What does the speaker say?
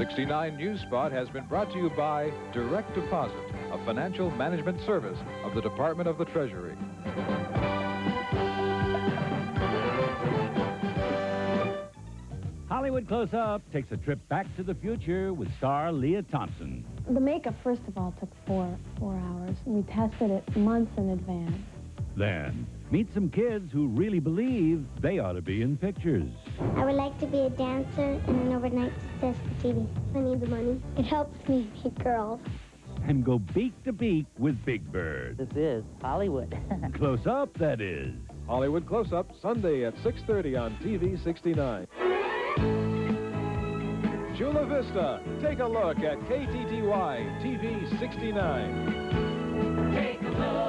69 News Spot has been brought to you by Direct Deposit, a financial management service of the Department of the Treasury. Hollywood Closeup takes a trip back to the future with star Lea Thompson. The makeup, first of all, took four hours. We tested it months in advance. Then, meet some kids who really believe they ought to be in pictures. I would like to be a dancer and an overnight Sesame TV. I need the money. It helps me meet girls. And go beak to beak with Big Bird. This is Hollywood. Close up, that is. Hollywood Close-Up, Sunday at 6:30 on TV 69. Chula Vista, take a look at KTTY TV 69. Take a look.